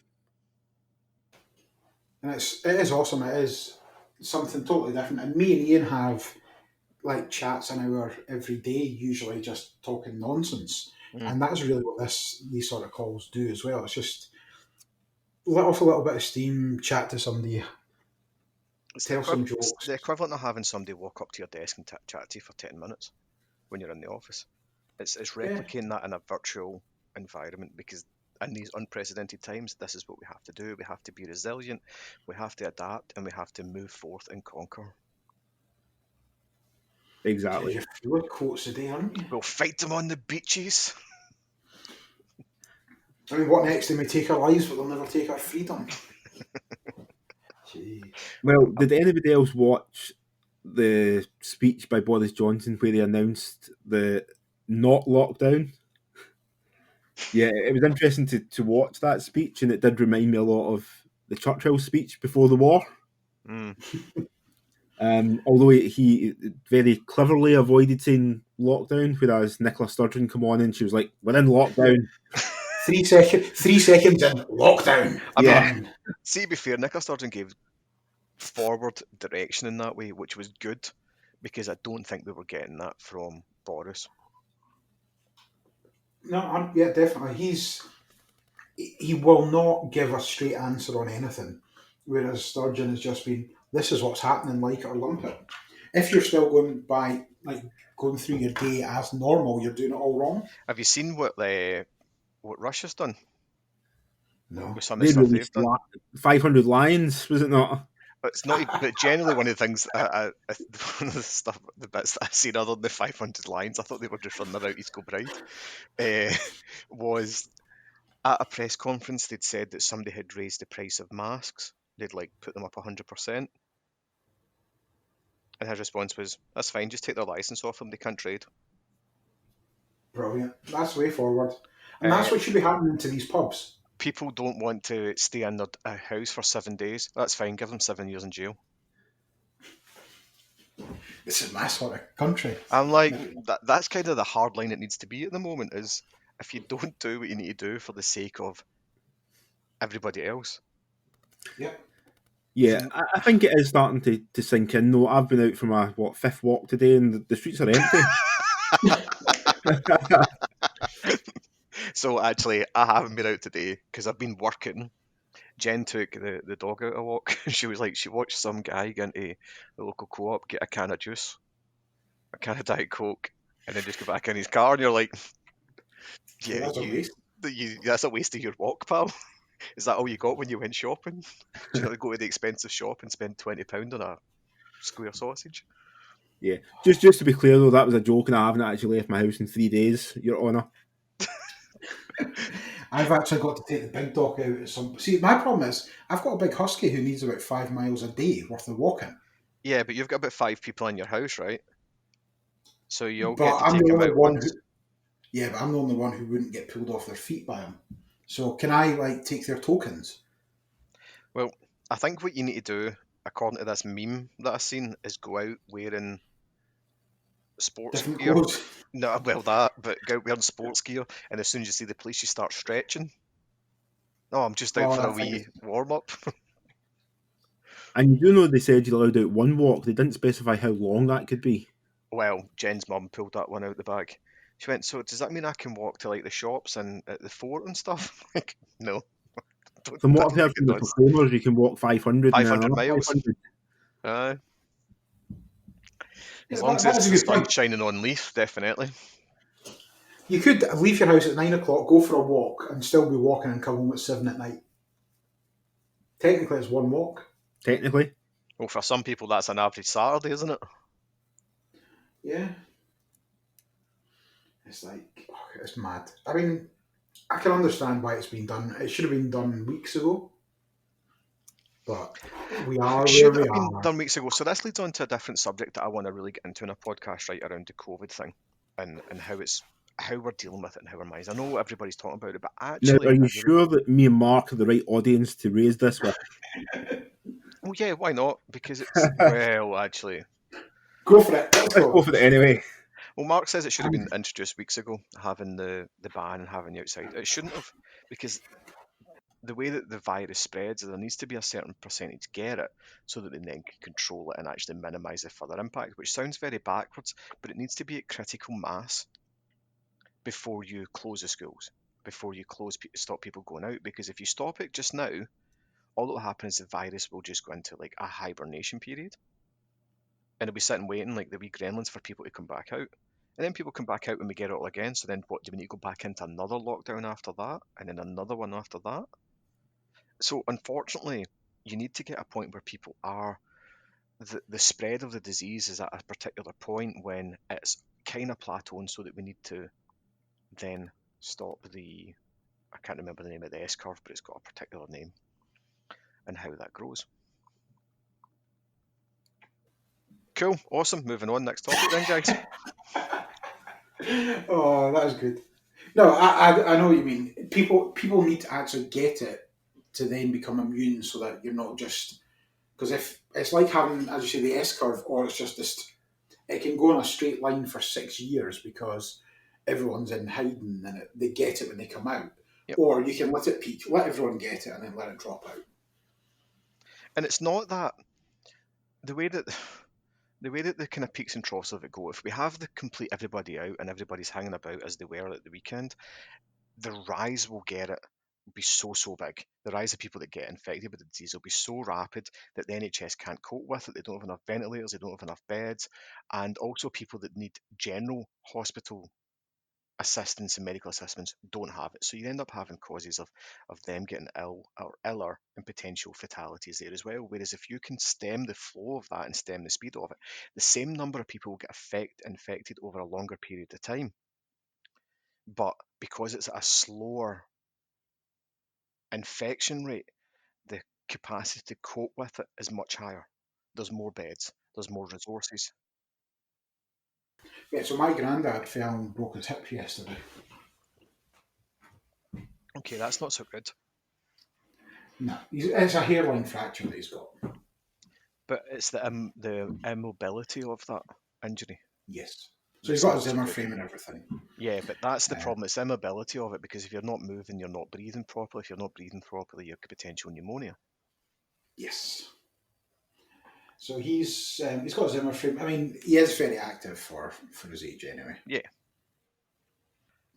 Speaker 4: And it is awesome. It is something totally different. And me and Ian have like chats an hour every day, usually just talking nonsense.
Speaker 2: Mm.
Speaker 4: And that's really what these sort of calls do as well. It's just let off a little bit of steam, chat to somebody, tell some
Speaker 2: It's
Speaker 4: jokes.
Speaker 2: the equivalent of having somebody walk up to your desk and chat to you for 10 minutes when you're in the office. It's
Speaker 4: Yeah.
Speaker 2: replicating that in a virtual environment because in these unprecedented times, this is what we have to do. We have to be resilient, we have to adapt, and we have to move forth and conquer.
Speaker 3: Exactly.
Speaker 4: You're full of quotes today, aren't you?
Speaker 2: We'll fight them on the beaches.
Speaker 4: I mean, what next? They may take our lives, but they'll never take our freedom. Jeez.
Speaker 3: Well, did anybody else watch the speech by Boris Johnson where they announced the not lockdown? Yeah, it was interesting to watch that speech, and it did remind me a lot of the Churchill speech before the war.
Speaker 2: Mm.
Speaker 3: Although he very cleverly avoided saying lockdown, whereas Nicola Sturgeon come on and she was like, "We're in lockdown."
Speaker 4: 3 seconds in lockdown.
Speaker 3: Yeah.
Speaker 2: See, to be fair, Nicola Sturgeon gave forward direction in that way, which was good because I don't think we were getting that from Boris.
Speaker 4: No, yeah, definitely. He will not give a straight answer on anything, whereas Sturgeon has just been, "This is what's happening, like it or lump it." If you're still going through your day as normal, you're doing it all wrong.
Speaker 2: Have you seen what Russia's done
Speaker 4: No.
Speaker 2: with some of the
Speaker 3: They
Speaker 2: stuff they've
Speaker 3: released
Speaker 2: done?
Speaker 3: 500 lines, was it not?
Speaker 2: But it's not. But generally, one of the things, one of the bits that I've seen other than the 500 lines, I thought they were just running around East Kilbride, was at a press conference they'd said that somebody had raised the price of masks. They'd like put them up 100%. And his response was, "That's fine, just take their license off them, they can't trade."
Speaker 4: Brilliant. That's the way forward. And
Speaker 2: Uh,
Speaker 4: that's what should be happening to these pubs.
Speaker 2: People don't want to stay in their house for 7 days. That's fine, give them 7 years in jail.
Speaker 4: This is my sort of country.
Speaker 2: I'm like, that's kind of the hard line it needs to be at the moment, is if you don't do what you need to do for the sake of everybody else.
Speaker 4: Yep.
Speaker 3: Yeah, I think it is starting to sink in though. I've been out for my fifth walk today, and the streets are empty.
Speaker 2: So actually, I haven't been out today because I've been working. Jen took the dog out a walk. She was like, she watched some guy get into the local co-op, get a can of juice, a can of Diet Coke, and then just go back in his car. And you're like, yeah,
Speaker 4: That's a waste.
Speaker 2: that's a waste of your walk, pal. Is that all you got when you went shopping? Do you not go to the expensive shop and spend £20 on a square sausage?
Speaker 3: Yeah, just to be clear though, that was a joke, and I haven't actually left my house in 3 days, Your Honour.
Speaker 4: I've actually got to take the big dog out at some. See, my problem is I've got a big husky who needs about 5 miles a day worth of walking.
Speaker 2: Yeah, but you've got about 5 people in your house, right? So you all
Speaker 4: But
Speaker 2: get to
Speaker 4: I'm
Speaker 2: take
Speaker 4: the
Speaker 2: them
Speaker 4: only
Speaker 2: out
Speaker 4: one
Speaker 2: once.
Speaker 4: Yeah, but I'm the only one who wouldn't get pulled off their feet by them. So can I take their tokens?
Speaker 2: Well, I think what you need to do, according to this meme that I've seen, is go out wearing sports
Speaker 4: Different
Speaker 2: gear.
Speaker 4: clothes.
Speaker 2: No, well that, but go out wearing sports gear, and as soon as you see the police, you start stretching. Oh, I'm just out
Speaker 4: Oh,
Speaker 2: for a
Speaker 4: I think
Speaker 2: wee warm up.
Speaker 3: And you do know they said you're allowed out one walk. They didn't specify how long that could be.
Speaker 2: Well, Jen's mum pulled that one out the bag. She went, "So does that mean I can walk to like the shops and at the fort and stuff?" Like, no,
Speaker 3: From
Speaker 2: I
Speaker 3: what I've
Speaker 2: don't
Speaker 3: heard
Speaker 2: think it
Speaker 3: from the
Speaker 2: does.
Speaker 3: proclaimers, you can walk 500 and then
Speaker 2: 500
Speaker 3: another
Speaker 2: miles.
Speaker 3: 500.
Speaker 2: Aye.
Speaker 4: yeah,
Speaker 2: As long as
Speaker 4: that
Speaker 2: it's
Speaker 4: is a
Speaker 2: the
Speaker 4: good
Speaker 2: sun
Speaker 4: point.
Speaker 2: shining on Leaf, definitely.
Speaker 4: You could leave your house at 9 o'clock, go for a walk, and still be walking and come home at 7 at night. Technically, it's one walk.
Speaker 3: Technically.
Speaker 2: Well, for some people, that's an average Saturday, isn't it?
Speaker 4: Yeah. It's like, it's mad. I mean, I can understand why it's been done. It should have been done weeks ago. But we are
Speaker 2: It
Speaker 4: where
Speaker 2: should
Speaker 4: we
Speaker 2: have been
Speaker 4: are.
Speaker 2: done weeks ago. So this leads on to a different subject that I want to really get into in a podcast right around the COVID thing and how we're dealing with it and how we're managing. I know everybody's talking about it, but
Speaker 3: Now,
Speaker 2: actually,
Speaker 3: are you sure that me and Mark are the right audience to raise this with?
Speaker 2: oh yeah, why not? Because it's well, actually,
Speaker 4: Go for it. Let's
Speaker 3: Let's go
Speaker 4: go.
Speaker 3: for it anyway.
Speaker 2: well, Mark says it should have been introduced weeks ago, having the ban and having the outside. It shouldn't have, because the way that the virus spreads, there needs to be a certain percentage get it so that they then can control it and actually minimise the further impact, which sounds very backwards, but it needs to be at critical mass before you close the schools, before you stop people going out. Because if you stop it just now, all that will happen is the virus will just go into like a hibernation period, and it'll be sitting waiting like the wee gremlins for people to come back out. And then people come back out when we get it all again. So then what, do we need to go back into another lockdown after that? And then another one after that? So unfortunately, you need to get a point where people are the spread of the disease is at a particular point when it's kind of plateauing, so that we need to then stop the, I can't remember the name of the S curve, but it's got a particular name, and how that grows. Cool, awesome. Moving on, next topic then, guys.
Speaker 4: Oh, that was good. No, I know what you mean. People need to actually get it to then become immune, so that you're not just, because if it's like having, as you say, the S curve, or it's just this, it can go in a straight line for 6 years because everyone's in hiding and they get it when they come out.
Speaker 2: Yep.
Speaker 4: Or you can let it peak, let everyone get it, and then let it drop out.
Speaker 2: And it's not that the way that the kind of peaks and troughs of it go, if we have the complete everybody out and everybody's hanging about as they were at the weekend, the rise will get it be so big. The rise of people that get infected with the disease will be so rapid that the NHS can't cope with it. They don't have enough ventilators, they don't have enough beds, and also people that need general hospital assistance and medical assistance don't have it. So you end up having causes of them getting ill or iller and potential fatalities there as well. Whereas if you can stem the flow of that and stem the speed of it, the same number of people will get infected over a longer period of time. But because it's a slower infection rate, the capacity to cope with it is much higher. There's more beds, there's more resources.
Speaker 4: Yeah, so my granddad fell and broke his hip yesterday.
Speaker 2: Okay, that's not so good.
Speaker 4: No, it's a hairline fracture that he's got.
Speaker 2: But it's the immobility of that injury.
Speaker 4: Yes. So he's
Speaker 2: That's
Speaker 4: got a
Speaker 2: not so
Speaker 4: Zimmer
Speaker 2: good.
Speaker 4: frame and everything.
Speaker 2: Yeah, but that's the
Speaker 4: Uh,
Speaker 2: problem. It's the immobility of it, because if you're not moving, you're not breathing properly. If you're not breathing properly, you've got potential pneumonia.
Speaker 4: yes. So he's got a Zimmer frame. I mean, he is very active for his age anyway.
Speaker 2: Yeah.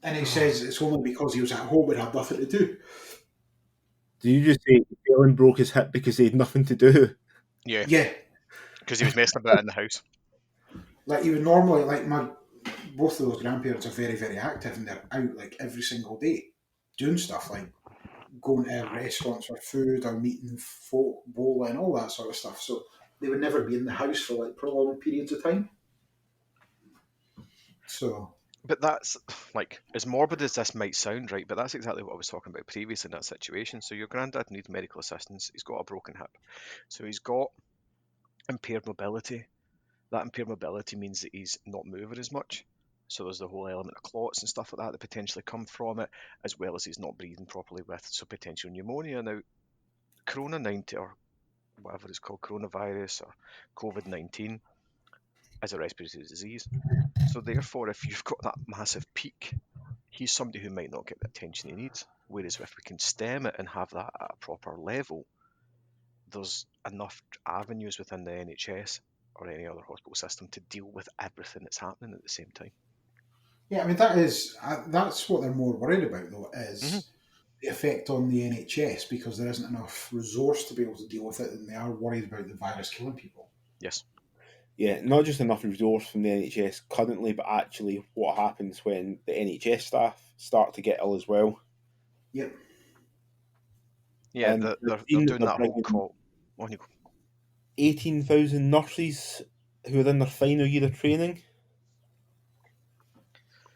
Speaker 4: And he says it's only because he was at home and had nothing to do.
Speaker 3: Do you just say Dylan broke his hip because he had nothing to do?
Speaker 2: Yeah,
Speaker 4: Yeah,
Speaker 2: because he was messing about in the house.
Speaker 4: like he would normally both of those grandparents are very, very active and they're out like every single day doing stuff like going to restaurants for food or meeting folk, bowling, all that sort of stuff. So they would never be in the house for like prolonged periods of time. So
Speaker 2: But that's, like, as morbid as this might sound, right? But that's exactly what I was talking about previously in that situation. So your granddad needs medical assistance. He's got a broken hip. So he's got impaired mobility. That impaired mobility means that he's not moving as much. So there's the whole element of clots and stuff like that that potentially come from it, as well as he's not breathing properly with, so potential pneumonia. Now, Corona 19, or whatever it's called, coronavirus or COVID-19, is a respiratory disease. So therefore, if you've got that massive peak, he's somebody who might not get the attention he needs. Whereas if we can stem it and have that at a proper level, there's enough avenues within the NHS or any other hospital system to deal with everything that's happening at the same time.
Speaker 4: yeah, I mean that's what they're more worried about though
Speaker 2: Mhm.
Speaker 4: is the effect on the NHS because there isn't enough resource to be able to deal with it, and they are worried about the virus killing people.
Speaker 2: Yes.
Speaker 3: Yeah, not just enough resource from the NHS currently, but actually what happens when the NHS staff start to get ill as well.
Speaker 4: Yep.
Speaker 2: Yeah,
Speaker 3: I've
Speaker 2: they're
Speaker 3: seen that
Speaker 2: doing
Speaker 3: they're
Speaker 2: that whole
Speaker 3: bringing
Speaker 2: call. On you go.
Speaker 3: 18,000 nurses who are in their final year of training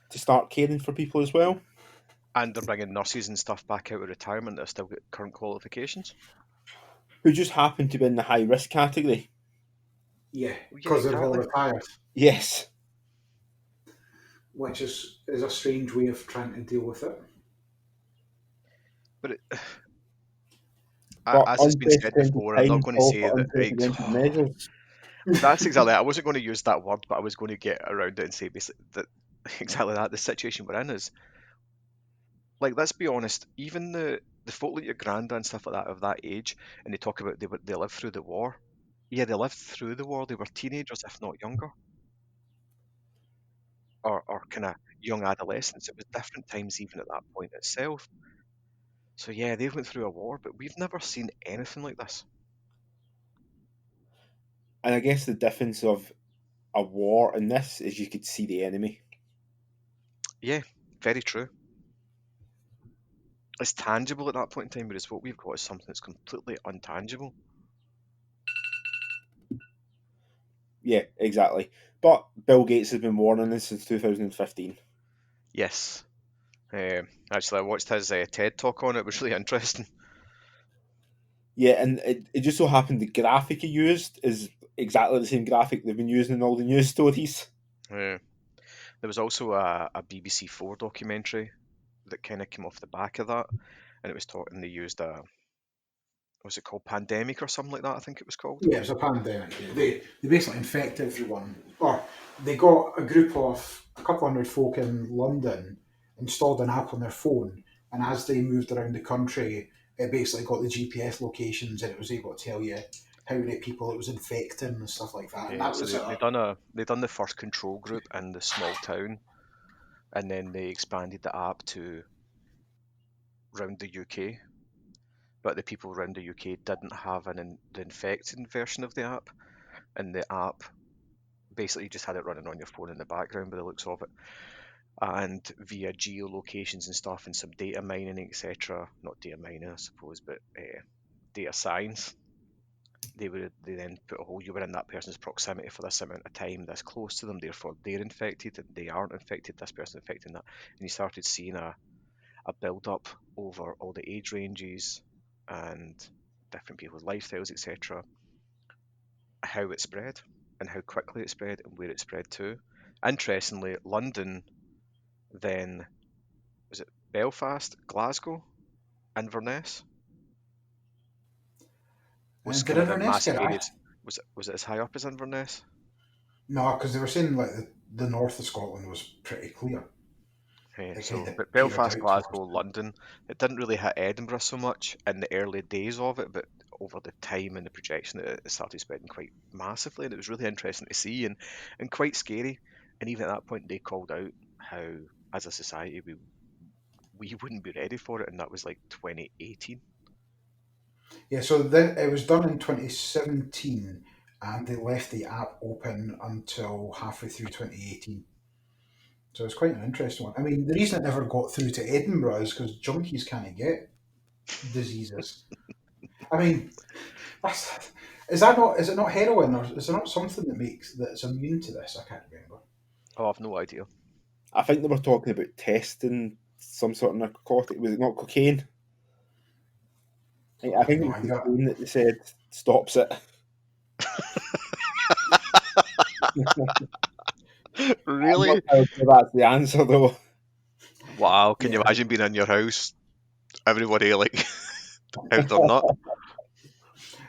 Speaker 3: to start caring for people as well.
Speaker 2: And they're bringing nurses and stuff back out of retirement that have still got current qualifications.
Speaker 3: Who just happen to be in the high risk category.
Speaker 4: Yeah,
Speaker 2: Well, yeah,
Speaker 4: because they've all
Speaker 2: exactly.
Speaker 4: retired,
Speaker 3: Yes.
Speaker 4: which is a strange way of trying to deal with it.
Speaker 2: But
Speaker 3: But
Speaker 2: as has been said
Speaker 3: unprecedented
Speaker 2: before, I'm not
Speaker 3: times
Speaker 2: going to
Speaker 3: call
Speaker 2: say
Speaker 3: for
Speaker 2: that.
Speaker 3: unprecedented measures.
Speaker 2: That's exactly. I wasn't going to use that word, but I was going to get around it and say basically that exactly that. The situation we're in is, like, let's be honest. Even the folk like your granddad and stuff like that of that age, and they talk about they lived through the war. Yeah, they lived through the war. They were teenagers, if not younger, or kind of young adolescents. It was different times even at that point itself. So yeah, they went through a war, but we've never seen anything like this.
Speaker 3: And I guess the difference of a war and this is you could see the enemy.
Speaker 2: Yeah, very true. It's tangible at that point in time, whereas what we've got is something that's completely untangible.
Speaker 3: Yeah, exactly. But Bill Gates has been warning us since 2015.
Speaker 2: Yes. Actually, I watched his TED talk on it. It was really interesting.
Speaker 3: Yeah, and it just so happened the graphic he used is exactly the same graphic they've been using in all the news stories.
Speaker 2: There was also a BBC Four documentary that kind of came off the back of that, and it was taught, and they used was it called Pandemic or something like that? I think it was called.
Speaker 4: Yeah, it was a pandemic. Yeah. They basically infect everyone, or they got a group of a couple hundred folk in London installed an app on their phone, and as they moved around the country, it basically got the GPS locations and it was able to tell you how many people it was infecting and stuff like that. And
Speaker 2: Yeah,
Speaker 4: that
Speaker 2: so
Speaker 4: was
Speaker 2: they done the first control group in the small town, and then they expanded the app to round the UK. But the people around the UK didn't have the infected version of the app, and the app basically just had it running on your phone in the background by the looks of it, and via geolocations and stuff and some data mining, etc. Not data mining, I suppose, but data science. They then put a whole, you were in that person's proximity for this amount of time, this close to them, therefore they're infected and they aren't infected, this person infecting that, and you started seeing a build up over all the age ranges and different people's lifestyles, etc., how it spread. and how quickly it spread and where it spread to. Interestingly, London, then was it Belfast, Glasgow, Inverness was
Speaker 4: And did
Speaker 2: kind of the
Speaker 4: Inverness
Speaker 2: massive
Speaker 4: get it?
Speaker 2: areas. Was it as high up as Inverness?
Speaker 4: No, because they were saying like the north of Scotland was pretty clear.
Speaker 2: Yeah,
Speaker 4: It kind
Speaker 2: so
Speaker 4: of
Speaker 2: but
Speaker 4: petered
Speaker 2: Belfast,
Speaker 4: out towards.
Speaker 2: Glasgow, London, it didn't really hit Edinburgh so much in the early days of it, but over the time and the projection, it started spreading quite massively, and it was really interesting to see and quite scary. And even at that point, they called out how, as a society, we wouldn't be ready for it, and that was like 2018.
Speaker 4: Yeah, so then it was done in 2017, and they left the app open until halfway through 2018. So it's quite an interesting one. I mean, the reason it never got through to Edinburgh is because junkies can't get diseases. I mean, that's, is it not heroin, or is there not something that's immune to this? I can't remember.
Speaker 2: Oh, I've no idea.
Speaker 3: I think they were talking about testing some sort of narcotic. Was it not cocaine? I think it was cocaine that they said stops it.
Speaker 2: Really?
Speaker 3: That's the answer, though.
Speaker 2: Wow, can you
Speaker 4: Yeah.
Speaker 2: imagine being in your house, everybody like out their nut?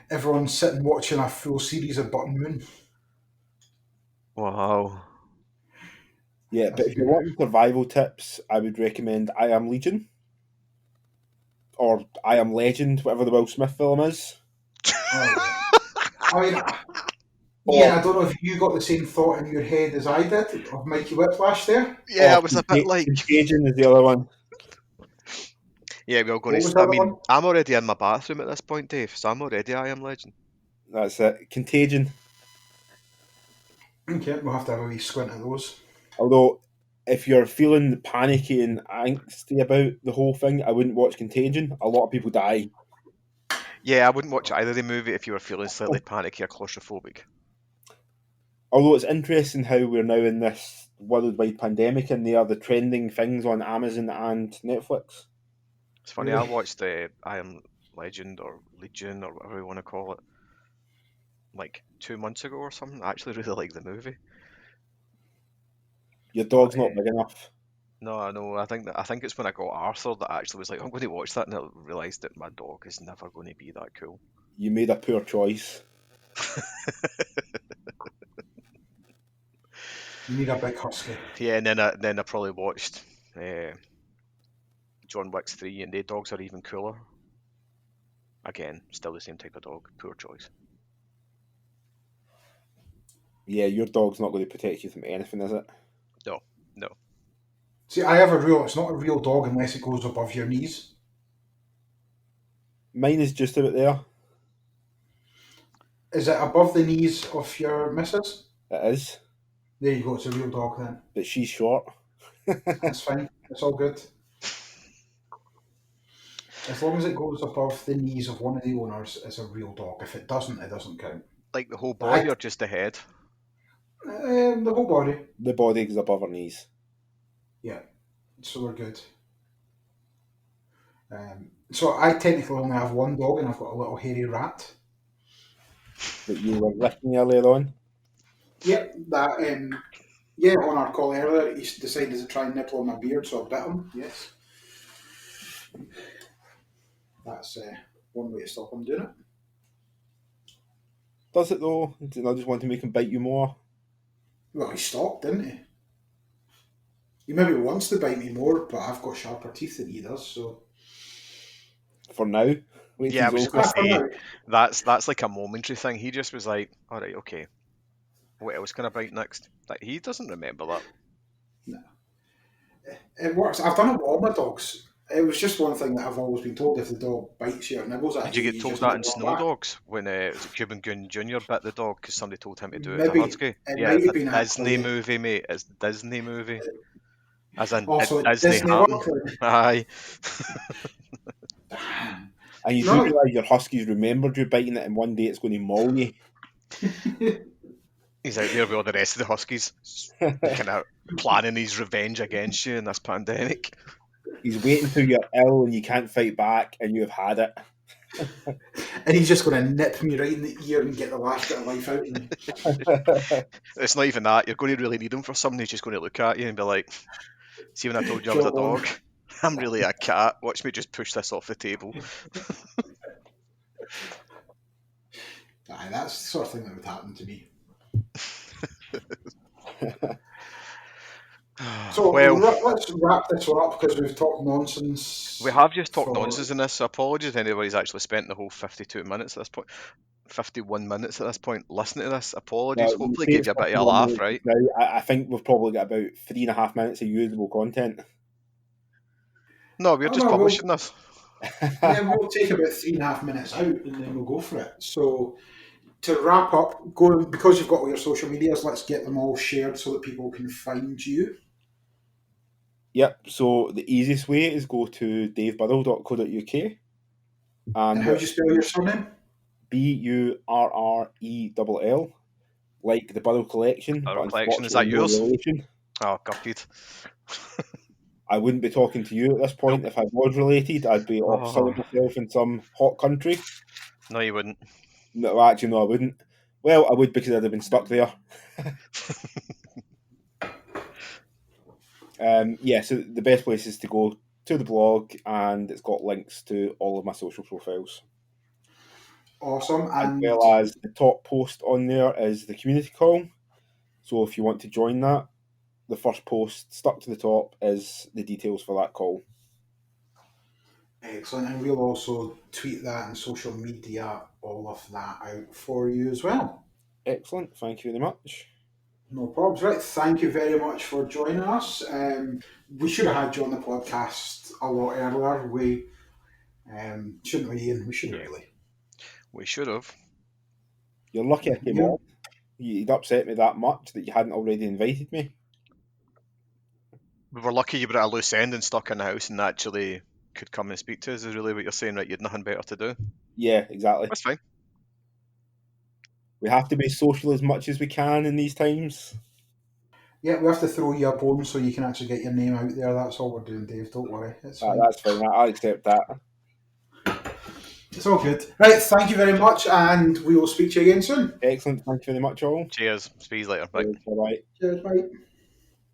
Speaker 4: Everyone's sitting watching a full series of Button Moon.
Speaker 2: Wow.
Speaker 3: Yeah,
Speaker 4: That's
Speaker 3: but
Speaker 4: a
Speaker 3: if you're
Speaker 4: good
Speaker 3: wanting survival tips, I would recommend I Am Legion or I Am Legend, whatever the Will Smith film is.
Speaker 4: Oh, yeah. I mean,
Speaker 3: Or,
Speaker 4: Ian, I don't know if you got the same thought in your head as I did of Mikey Whiplash there.
Speaker 2: Yeah,
Speaker 3: or
Speaker 2: it was a bit like,
Speaker 3: Contagion is the other one.
Speaker 2: yeah, we're going
Speaker 4: What was
Speaker 2: to.
Speaker 4: the
Speaker 2: I
Speaker 4: other
Speaker 2: mean,
Speaker 4: one?
Speaker 2: I'm already in my bathroom at this point, Dave, so I'm already I Am Legend.
Speaker 3: That's it. Contagion.
Speaker 4: Okay, we'll have to have a wee squint at those.
Speaker 3: Although, if you're feeling panicky and angsty about the whole thing, I wouldn't watch Contagion. A lot of people die.
Speaker 2: Yeah, I wouldn't watch either of the movie if you were feeling slightly panicky or claustrophobic.
Speaker 3: Although it's interesting how we're now in this worldwide pandemic and they are the trending things on Amazon and Netflix.
Speaker 2: It's funny,
Speaker 4: Really?
Speaker 2: I watched the I Am Legend or Legion or whatever you want to call it, like 2 months ago or something. I actually really like the movie.
Speaker 3: Your
Speaker 2: But
Speaker 3: dog's not big enough.
Speaker 2: no, I think it's when I got Arthur that I actually was like, I'm going to watch that, and I realised that my dog is never going to be that cool.
Speaker 3: You made a poor choice.
Speaker 4: You need a big husky.
Speaker 2: Yeah, and then I probably watched John Wick's 3, and their dogs are even cooler. Again, still the same type of dog. Poor choice.
Speaker 3: Yeah, your dog's not going to protect you from anything, is it?
Speaker 2: No.
Speaker 4: See, I have a rule. It's not a real dog unless it goes above your knees.
Speaker 3: Mine is just about there.
Speaker 4: Is it above the knees of your missus?
Speaker 3: It is.
Speaker 4: There you go. It's a real dog then.
Speaker 3: But she's short.
Speaker 4: That's fine. It's all good. As long as it goes above the knees of one of the owners, it's a real dog. If it doesn't count.
Speaker 2: Like the whole body or just the head?
Speaker 4: The whole body.
Speaker 3: The body is above her knees.
Speaker 4: Yeah. So we're good. So I technically only have one dog, and I've got a little hairy rat.
Speaker 3: That you were licking earlier on.
Speaker 4: Yep, that. Yeah, on our call earlier, he decided to try and nibble on my beard, so I bit him. Yes, that's one way to stop him doing it.
Speaker 3: Does it though? Did I just want to make him bite you more?
Speaker 4: Well, he stopped, didn't he? He maybe wants to bite me more, but I've got sharper teeth than he does, so.
Speaker 3: For now. Wait
Speaker 2: Yeah, I
Speaker 3: till
Speaker 2: was
Speaker 3: he's
Speaker 2: just going
Speaker 3: older.
Speaker 2: to say, that's like a momentary thing. He just was like, all right, okay. What else can I bite next? Like, he doesn't remember that.
Speaker 4: No. It works. I've done it with all my dogs. It was just one thing that I've always been told: if the dog bites you or nibbles at
Speaker 2: Did you get told
Speaker 4: just
Speaker 2: that in
Speaker 4: nibble
Speaker 2: Snow
Speaker 4: back.
Speaker 2: Dogs when was it Cuban Goon Jr. bit the dog because somebody told him to do it
Speaker 4: Maybe.
Speaker 2: as a husky?
Speaker 4: It
Speaker 2: Yeah,
Speaker 4: might
Speaker 2: it's
Speaker 4: have
Speaker 2: a
Speaker 4: been
Speaker 2: Disney
Speaker 4: actually.
Speaker 2: movie, mate. It's a Disney movie. As in
Speaker 4: Also,
Speaker 2: Disney Ham. Aye.
Speaker 3: And you do realise your huskies remembered you biting it, and one day it's going to maul you.
Speaker 2: He's out there with all the rest of the huskies, kind of planning his revenge against you in this pandemic.
Speaker 3: He's waiting till you're ill and you can't fight back, and you have had it.
Speaker 4: And he's just going to nip me right in the ear and get the last bit of life out of me.
Speaker 2: It's not even that. You're going to really need him for something. He's just going to look at you and be like, see when I told you I was a
Speaker 4: Jump on.
Speaker 2: dog? I'm really a cat. Watch me just push this off the table.
Speaker 4: Aye, that's the sort of thing that would happen to me. So
Speaker 2: Well,
Speaker 4: let's wrap this one up because we've talked nonsense.
Speaker 2: we have just talked
Speaker 4: for-
Speaker 2: nonsense in this, so apologies if anybody's actually spent the whole 52 minutes at this point. 51 minutes at this point listening to this. Apologies.
Speaker 3: Well,
Speaker 2: Hopefully
Speaker 3: we
Speaker 2: gave you a bit of a laugh, right?
Speaker 3: Now, I think we've probably got about 3.5 minutes of usable content.
Speaker 2: No, we're just publishing this.
Speaker 4: Yeah, we'll take about 3.5 minutes out and then we'll go for it. So to wrap up, because you've got all your social medias, let's get them all shared so that people can find you.
Speaker 3: Yep, so the easiest way is go to daveburrell.co.uk.
Speaker 4: And how do you spell your surname?
Speaker 3: Burrell, like the Burrell Collection.
Speaker 2: Burrell
Speaker 3: but
Speaker 2: Collection, is that
Speaker 3: unfortunately no
Speaker 2: yours?
Speaker 3: relation.
Speaker 2: Oh, gutted.
Speaker 3: I wouldn't be talking to you at this point. If I was related, I'd be off selling myself in some hot country.
Speaker 2: No, you wouldn't.
Speaker 3: No, actually, no, I wouldn't. Well, I would because I'd have been stuck there. Yeah, so the best place is to go to the blog, and it's got links to all of my social profiles.
Speaker 4: Awesome.
Speaker 3: As
Speaker 4: And
Speaker 3: well as the top post on there is the community call. So if you want to join that, the first post stuck to the top is the details for that call.
Speaker 4: excellent. And we'll also tweet that and social media, all of that out for you as well.
Speaker 3: Excellent. Thank you very much.
Speaker 4: No problems. Right. Thank you very much for joining us. We should have had you on the podcast a lot earlier. We shouldn't we, Ian? We should have really.
Speaker 2: We should have.
Speaker 3: You're lucky I came on. You'd upset me that much that you hadn't already invited me.
Speaker 2: We were lucky you were at a loose end and stuck in the house and actually could come and speak to us, is really what you're saying, right? You had nothing better to do.
Speaker 3: Yeah, exactly.
Speaker 2: That's fine.
Speaker 3: We have to be social as much as we can in these times.
Speaker 4: Yeah, we have to throw you a bone so you can actually get your name out there. That's all we're doing, Dave. Don't worry. It's fine.
Speaker 3: That's fine. I accept that.
Speaker 4: It's all good. Right, thank you very much, and we will speak to you again soon.
Speaker 3: Excellent. Thank you very much, all.
Speaker 2: Cheers. Speak later. Bye.
Speaker 3: Bye-bye.
Speaker 4: Cheers, bye.